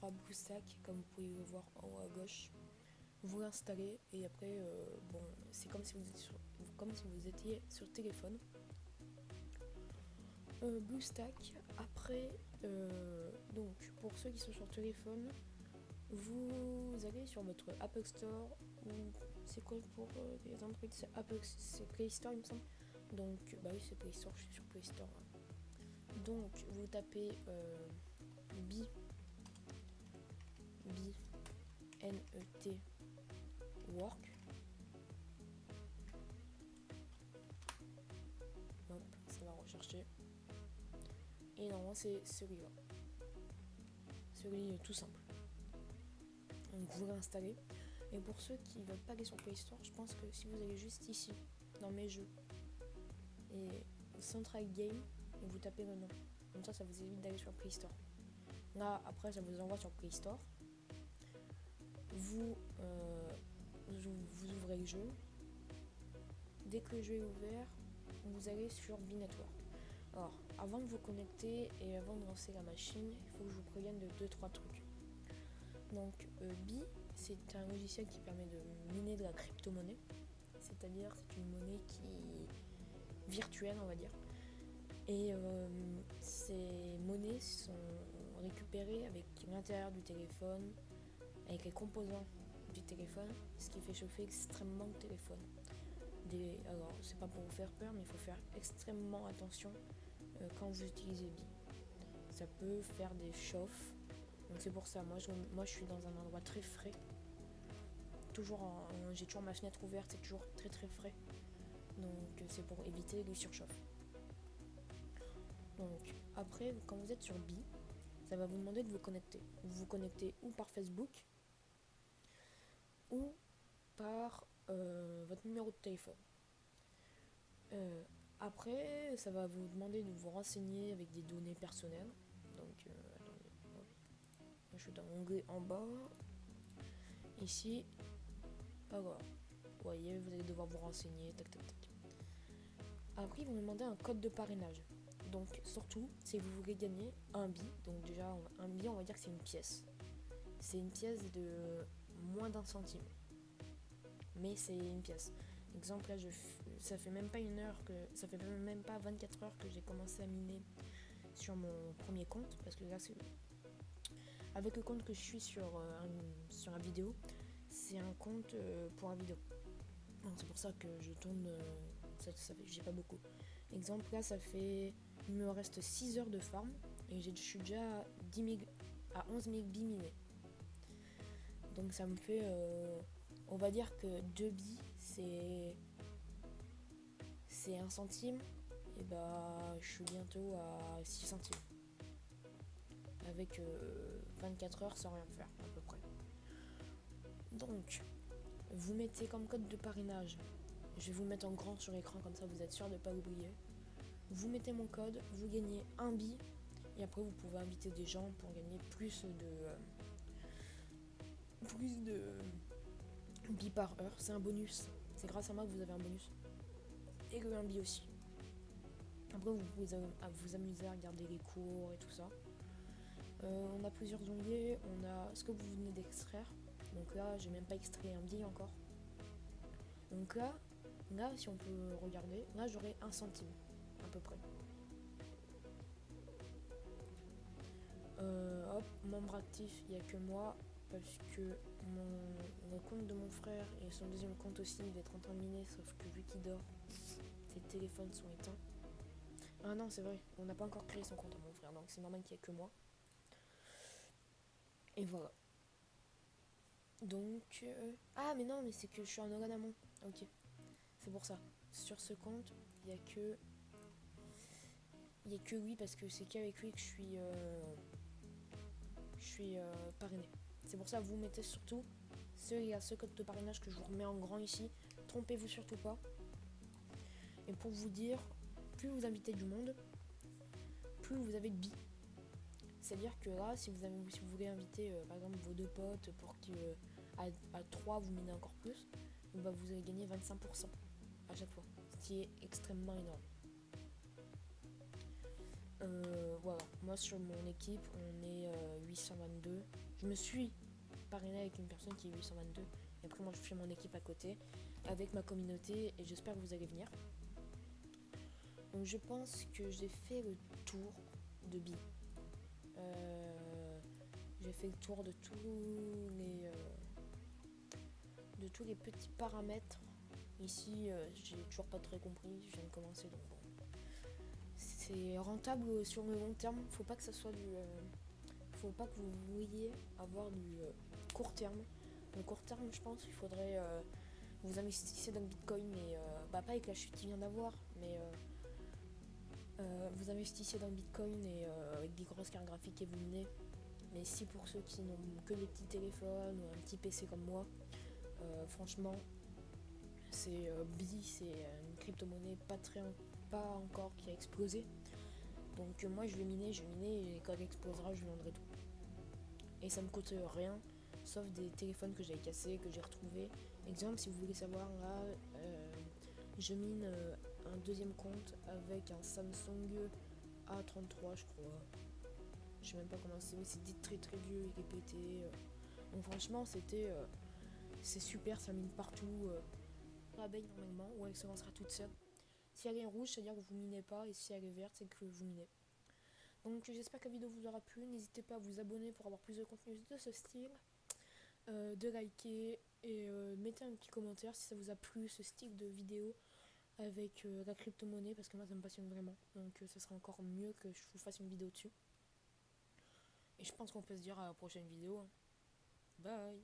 sera BlueStack, comme vous pouvez le voir en haut à gauche. Vous l'installez et après, bon, c'est comme si vous étiez sur téléphone. BlueStack, après, donc pour ceux qui sont sur téléphone, vous allez sur votre Apple Store ou c'est quoi pour les Android, c'est Play Store il me semble. Donc bah oui c'est Play Store, je suis sur Play Store là. Donc vous tapez B Net Work. Hop, ça va rechercher. Et normalement c'est celui-là. Celui tout simple. Donc vous l'installez. Et pour ceux qui ne veulent pas aller sur Play Store, je pense que si vous allez juste ici, dans mes jeux, et Central Game, et vous tapez le nom. Comme ça vous évite d'aller sur Play Store. Là, après, ça vous envoie sur Play Store. Vous ouvrez le jeu. Dès que le jeu est ouvert, vous allez sur B-Network. Alors, avant de vous connecter et avant de lancer la machine, il faut que je vous prévienne de 2-3 trucs. Donc, B, c'est un logiciel qui permet de miner de la crypto-monnaie. C'est-à-dire, c'est une monnaie qui est virtuelle, on va dire. Et ces monnaies sont récupérées avec l'intérieur du téléphone, avec les composants du téléphone, ce qui fait chauffer extrêmement le téléphone. Alors, c'est pas pour vous faire peur, mais il faut faire extrêmement attention quand vous utilisez Bi. Ça peut faire des chauffes. Donc c'est pour ça, moi je suis dans un endroit très frais. J'ai toujours ma fenêtre ouverte, c'est toujours très très frais. Donc c'est pour éviter les surchauffes. Donc après, quand vous êtes sur Bi, ça va vous demander de vous connecter. Vous vous connectez ou par Facebook ou par votre numéro de téléphone. Après, ça va vous demander de vous renseigner avec des données personnelles. Donc, attendez, hop. Je suis dans l'onglet en bas. Ici, alors, vous voyez, vous allez devoir vous renseigner, tac, tac, tac. Après, ils vont vous demander un code de parrainage. Donc, surtout, si vous voulez gagner un bi, donc déjà, un bi, on va dire que c'est une pièce. C'est une pièce de moins d'un centime. Mais c'est une pièce. Exemple, là, ça fait même pas ça fait même pas 24 heures que j'ai commencé à miner sur mon premier compte, parce que là, avec le compte que je suis sur la vidéo, c'est un compte pour la vidéo. Donc, c'est pour ça que je tourne, j'ai pas beaucoup. Exemple, là, il me reste 6 heures de farm, et je suis déjà à 11 000 billes minés. Donc ça me fait, on va dire que 2 billes, c'est 1 centime, et bah je suis bientôt à 6 centimes. Avec 24 heures sans rien faire, à peu près. Donc, vous mettez comme code de parrainage, je vais vous le mettre en grand sur l'écran, comme ça vous êtes sûr de ne pas l'oublier. Vous mettez mon code, vous gagnez un bi, et après vous pouvez inviter des gens pour gagner plus de bi par heure. C'est un bonus, c'est grâce à moi que vous avez un bonus. Et le 1 bi aussi. Après vous pouvez vous amuser à regarder les cours et tout ça. On a plusieurs onglets, on a ce que vous venez d'extraire. Donc là, j'ai même pas extrait un bi encore. Donc là, si on peut regarder, là j'aurai 1 centime, à peu près. Hop, membre actif, il n'y a que moi, parce que le compte de mon frère et son deuxième compte aussi, il va être en train de miner, sauf que vu qu'il dort, ses téléphones sont éteints. Ah non, c'est vrai, on n'a pas encore créé son compte à mon frère, donc c'est normal qu'il n'y ait que moi. Et voilà. Donc... Ah mais non, mais c'est que je suis en Oranamon. Ok. C'est pour ça. Sur ce compte, il n'y a que lui, parce que c'est qu'avec lui que je suis parrainé. C'est pour ça, vous mettez surtout il y a ce code de parrainage que je vous remets en grand ici. Trompez-vous surtout pas. Et pour vous dire, plus vous invitez du monde, plus vous avez de billes. C'est-à-dire que là, si vous voulez inviter par exemple vos 2 potes pour à 3 vous minez encore plus, bah, vous allez gagner 25% à chaque fois, ce qui est extrêmement énorme. Voilà, moi sur mon équipe on est 822, Je me suis parrainé avec une personne qui est 822. Et après, moi, je fais mon équipe à côté avec ma communauté et j'espère que vous allez venir. Donc, je pense que j'ai fait le tour de Bi. J'ai fait le tour de tous les petits paramètres. Ici, j'ai toujours pas très compris. Je viens de commencer, donc bon. C'est rentable sur le long terme. Faut pas que ça soit faut pas que vous vouliez avoir du court terme. Le court terme, je pense, il faudrait vous investissez dans le Bitcoin, mais pas avec la chute qu'il vient d'avoir, mais vous investissez dans le Bitcoin et avec des grosses cartes graphiques et vous menez. Mais si pour ceux qui n'ont que des petits téléphones ou un petit PC comme moi, franchement, c'est Bi, c'est une crypto-monnaie pas encore qui a explosé. Donc moi je vais miner et quand elle explosera, je vendrai tout. Et ça me coûte rien, sauf des téléphones que j'avais cassés, que j'ai retrouvés. Exemple, si vous voulez savoir, là, je mine un deuxième compte avec un Samsung A33, je crois. Je sais même pas comment c'est, mais c'est dit très très vieux, il est pété. Donc franchement, c'est super, ça mine partout. Abeille normalement, ou elle se lancera toute seule. Si elle est rouge, c'est-à-dire que vous minez pas, et si elle est verte, c'est que vous minez. Donc j'espère que la vidéo vous aura plu. N'hésitez pas à vous abonner pour avoir plus de contenu de ce style, de liker et mettez un petit commentaire si ça vous a plu ce style de vidéo avec la crypto-monnaie, parce que moi ça me passionne vraiment. Donc ça sera encore mieux que je vous fasse une vidéo dessus. Et je pense qu'on peut se dire à la prochaine vidéo. Bye.